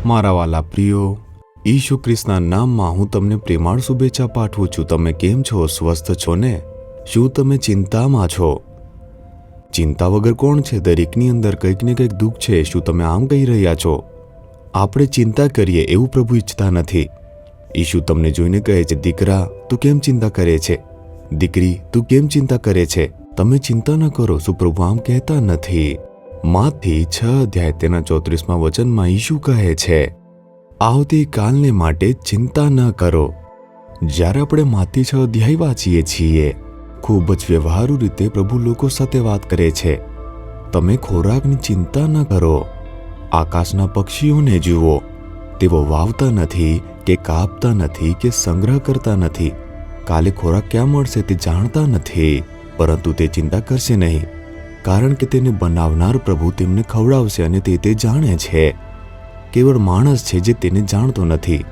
મારા વાલા પ્રિયો, ઈસુ ખ્રિસ્તના નામમાં હું તમને પ્રેમાળ શુભેચ્છા પાઠવું છું. તમે કેમ છો? સ્વસ્થ છો ને? શું તમે ચિંતામાં છો? ચિંતા વગર કોણ છે? દરેકની અંદર કંઈક ને કંઈક દુઃખ છે. શું તમે આમ કહી રહ્યા છો? આપણે ચિંતા કરીએ એવું પ્રભુ ઈચ્છતા નથી. ઈસુ તમને જોઈને કહે છે, દીકરા તું કેમ ચિંતા કરે છે? દીકરી તું કેમ ચિંતા કરે છે? તમે ચિંતા ન કરો. શું પ્રભુ આમ કહેતા નથી? માથી 6 અધ્યાય તેના 34માં વચનમાં ઈસુ કહે છે, આવતીકાલને માટે ચિંતા ન કરો. જ્યારે આપણે માથી 6 અધ્યાય વાંચીએ છીએ, ખૂબ જ વ્યવહારુ રીતે પ્રભુ લોકો સાથે વાત કરે છે. તમે ખોરાકની ચિંતા ન કરો. આકાશના પક્ષીઓને જુઓ, તેઓ વાવતા નથી કે કાપતા નથી કે સંગ્રહ કરતા નથી. કાલે ખોરાક ક્યાં મળશે તે જાણતા નથી, પરંતુ તે ચિંતા કરશે નહીં, કારણ કે તેને બનાવનાર પ્રભુ તેમને ખવડાવશે અને તે જાણે છે. કેવળ માણસ છે જે તેને જાણતો નથી.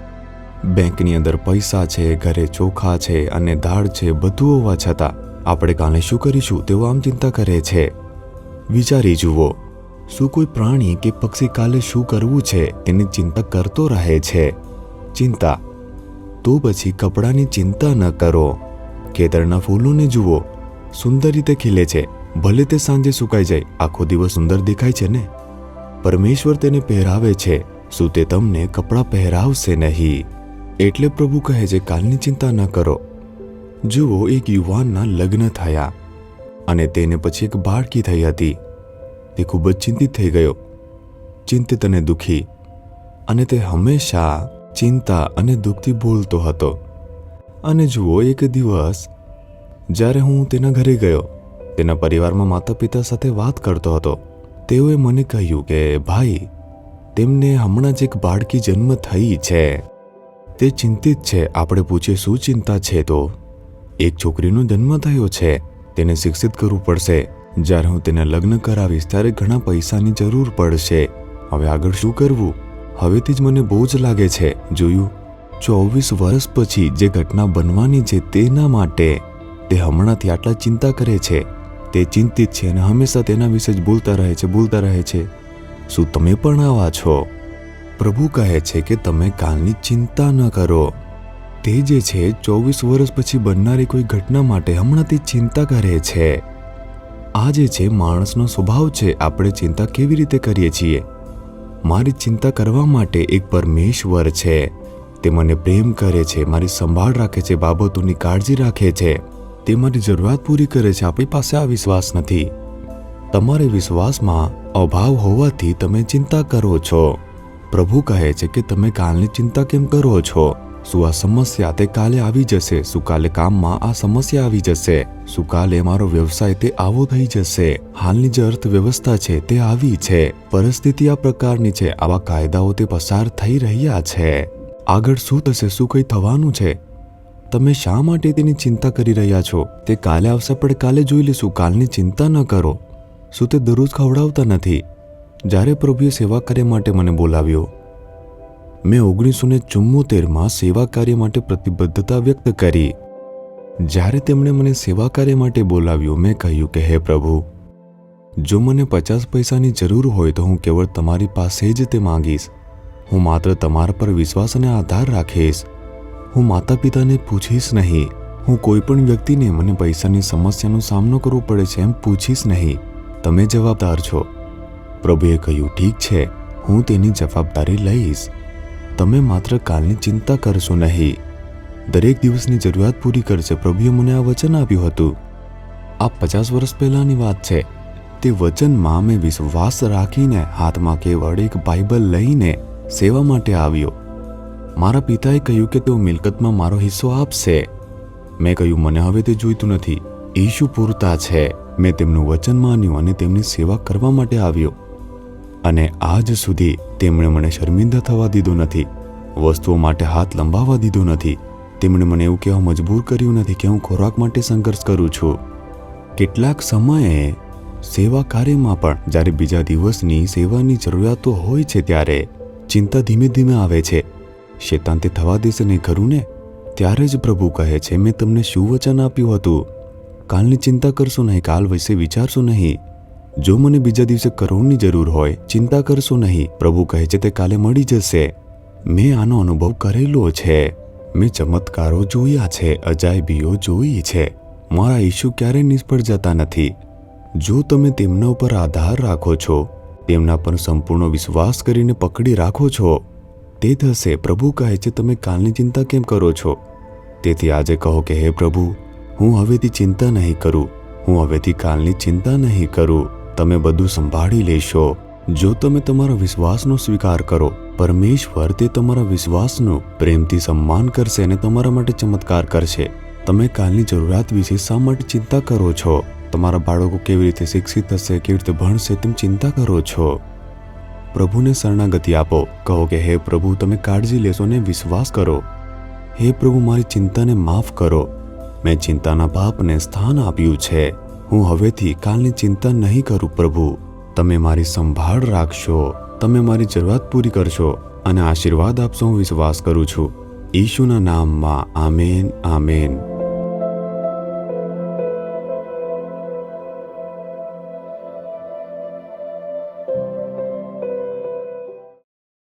બેંકની અંદર પૈસા છે, ઘરે ચોખા છે અને દાળ છે, બધું હોવા છતાં આપણે કાલે શું કરીશું તેઓ આમ ચિંતા કરે છે. વિચારી જુઓ, શું કોઈ પ્રાણી કે પક્ષી કાલે શું કરવું છે તેની ચિંતા કરતો રહે છે? ચિંતા. તો પછી કપડાની ચિંતા ન કરો. ખેતરના ફૂલોને જુઓ, સુંદર રીતે ખીલે છે. ભલે તે સાંજે સુકાઈ જાય, આખો દિવસ સુંદર દેખાય છે ને? પરમેશ્વર તેને પહેરાવે છે. શું તે તમને કપડાં પહેરાવશે નહીં? એટલે પ્રભુ કહે છે, કાલની ચિંતા ન કરો. જુઓ, એક યુવાનના લગ્ન થયા અને તેને પછી એક બાળકી થઈ હતી. તે ખૂબ જ ચિંતિત થઈ ગયો, ચિંતિત અને દુઃખી, અને તે હંમેશા ચિંતા અને દુઃખથી બોલતો હતો. અને જુઓ, એક દિવસ જ્યારે હું તેના ઘરે ગયો, તેના પરિવારમાં માતા પિતા સાથે વાત કરતો હતો. તેઓએ મને કહ્યું કે ભાઈ, તેમને હમણાં જ એક બાળકી જન્મ થઈ છે. તે ચિંતિત છે. આપણે પૂછીએ શું ચિંતા છે? તો એક છોકરીનો જન્મ થયો છે, તેને શિક્ષિત કરવું પડશે. જ્યારે હું તેને લગ્ન કરાવીશ ત્યારે ઘણા પૈસાની જરૂર પડશે. હવે આગળ શું કરવું? હવેથી જ મને બહુ જ લાગે છે. જોયું, 24 વર્ષ પછી જે ઘટના બનવાની છે તેના માટે તે હમણાંથી આટલા ચિંતા કરે છે. તે ચિંતિત છે અને હંમેશા તેના વિશે જ બોલતા રહે છે. શું તમે પણ આવા છો? પ્રભુ કહે છે કે તમે કાલની ચિંતા ન કરો. તે જે છે 24 વર્ષ પછી બનનારી કોઈ ઘટના માટે હમણાંથી ચિંતા કરે છે. આ જે છે માણસનો સ્વભાવ છે. આપણે ચિંતા કેવી રીતે કરીએ છીએ? મારી ચિંતા કરવા માટે એક પરમેશ્વર છે. તે મને પ્રેમ કરે છે, મારી સંભાળ રાખે છે, બાબતોની કાળજી રાખે છે. તે મારી જરૂરિયાત પૂરી કરે છે. આપણી પાસે આ વિશ્વાસ નથી. તમારે વિશ્વાસમાં અભાવ હોવાથી તમે ચિંતા કરો છો. પ્રભુ કહે છે કે તમે કાલની ચિંતા કેમ કરો છો? શું આ સમસ્યા તે કાલે આવી જશે? શું કાલે કામમાં આ સમસ્યા આવી જશે? શું કાલે મારો વ્યવસાય તે આવો થઈ જશે? હાલની જે અર્થવ્યવસ્થા છે તે આવી છે. પરિસ્થિતિ આ પ્રકારની છે. આવા કાયદાઓ તે પસાર થઈ રહ્યા છે. આગળ શું થશે? શું કંઈ થવાનું છે? તમે શા માટે તેની ચિંતા કરી રહ્યા છો? તે કાલે આવશે, પણ કાલે જોઈ લઈશું. કાલની ચિંતા ન કરો. શું તે દરરોજ ખવડાવતા નથી? જ્યારે પ્રભુએ સેવા કાર્ય માટે મને બોલાવ્યો, મેં 1974માં સેવા કાર્ય માટે પ્રતિબદ્ધતા વ્યક્ત કરી. જ્યારે તેમણે મને સેવા કાર્ય માટે બોલાવ્યો, મેં કહ્યું કે હે પ્રભુ, જો મને 50 પૈસાની જરૂર હોય તો હું કેવળ તમારી પાસે જ તે માંગીશ. હું માત્ર તમારા પર વિશ્વાસ અને આધાર રાખીશ. હું માતા પિતાને પૂછીશ નહીં. હું કોઈ પણ વ્યક્તિને મને પૈસાની સમસ્યાનો સામનો કરવો પડે છે એમ પૂછીશ નહીં. તમે જવાબદાર છો. પ્રભુએ કહ્યું, ઠીક છે, હું તેની જવાબદારી લઈશ. તમે માત્ર કાલની ચિંતા કરશો નહીં, દરેક દિવસની જરૂરિયાત પૂરી કરશે. પ્રભુએ મને આ વચન આપ્યું હતું. આ 50 વર્ષ પહેલાંની વાત છે. તે વચનમાં મેં વિશ્વાસ રાખીને હાથમાં કેવળ એક બાઇબલ લઈને સેવા માટે આવ્યો. મારા પિતાએ કહ્યું કે તેઓ મિલકતમાં મારો હિસ્સો આપશે. મેં કહ્યું, મને હવે તે જોઈતું નથી. ઈસુ પૂરતા છે. મેં તેમનું વચન માન્યું અને તેમની સેવા કરવા માટે આવ્યો. અને આજ સુધી તેમણે મને શર્મિંદા થવા દીધો નથી, વસ્તુઓ માટે હાથ લંબાવવા દીધો નથી. તેમણે મને એવું કહેવા મજબૂર કર્યું નથી કે હું ખોરાક માટે સંઘર્ષ કરું છું. કેટલાક સમયે સેવા કાર્યમાં પણ જ્યારે બીજા દિવસની સેવાની જરૂરિયાતો હોય છે ત્યારે ચિંતા ધીમે ધીમે આવે છે. શેતાન તે થવા દેશે નહીં, ખરું ને? ત્યારે જ પ્રભુ કહે છે, મેં તમને શું વચન આપ્યું હતું? કાલની ચિંતા કરશો નહીં, કાલ વિશે વિચારશો નહીં. જો મને બીજા દિવસે કરોડની જરૂર હોય, ચિંતા કરશો નહીં. પ્રભુ કહે છે તે કાલે મળી જશે. મેં આનો અનુભવ કરેલો છે. મેં ચમત્કારો જોયા છે, અજાયબીઓ જોઈ છે. મારા ઈસુ ક્યારેય નિષ્ફળ જતા નથી. જો તમે તેમના ઉપર આધાર રાખો છો, તેમના પર સંપૂર્ણ વિશ્વાસ કરીને પકડી રાખો છો, તે થશે. પ્રભુ કહે છે તમે કાલની ચિંતા કેમ કરો છો? તેથી આજે કહો કે હે પ્રભુ, હું હવેથી ચિંતા નહીં કરું. હું હવેથી કાલની ચિંતા નહીં કરું. તમે બધું સંભાળી લેશો. જો તમે તમારા વિશ્વાસનો સ્વીકાર કરો, પરમેશ્વર તે તમારા વિશ્વાસનું પ્રેમથી સન્માન કરશે અને તમારા માટે ચમત્કાર કરશે. તમે કાલની જરૂરિયાત વિશે શા માટે ચિંતા કરો છો? તમારા બાળકો કેવી રીતે શિક્ષિત થશે, કેવી રીતે ભણશે, તેમ ચિંતા કરો છો. પ્રભુને શરણાગતિ આપો. કહો કે હે પ્રભુ, તમે કાળજી લેશો અને વિશ્વાસ કરો. હે પ્રભુ, મારી ચિંતાને માફ કરો. મેં ચિંતાના પાપને સ્થાન આપ્યું છે. હું હવેથી કાલની ચિંતા નહીં કરું. પ્રભુ, તમે મારી સંભાળ રાખશો. તમે મારી જરૂરિયાત પૂરી કરશો અને આશીર્વાદ આપશો. હું વિશ્વાસ કરું છું. ઈશુના નામમાં. Amen, amen.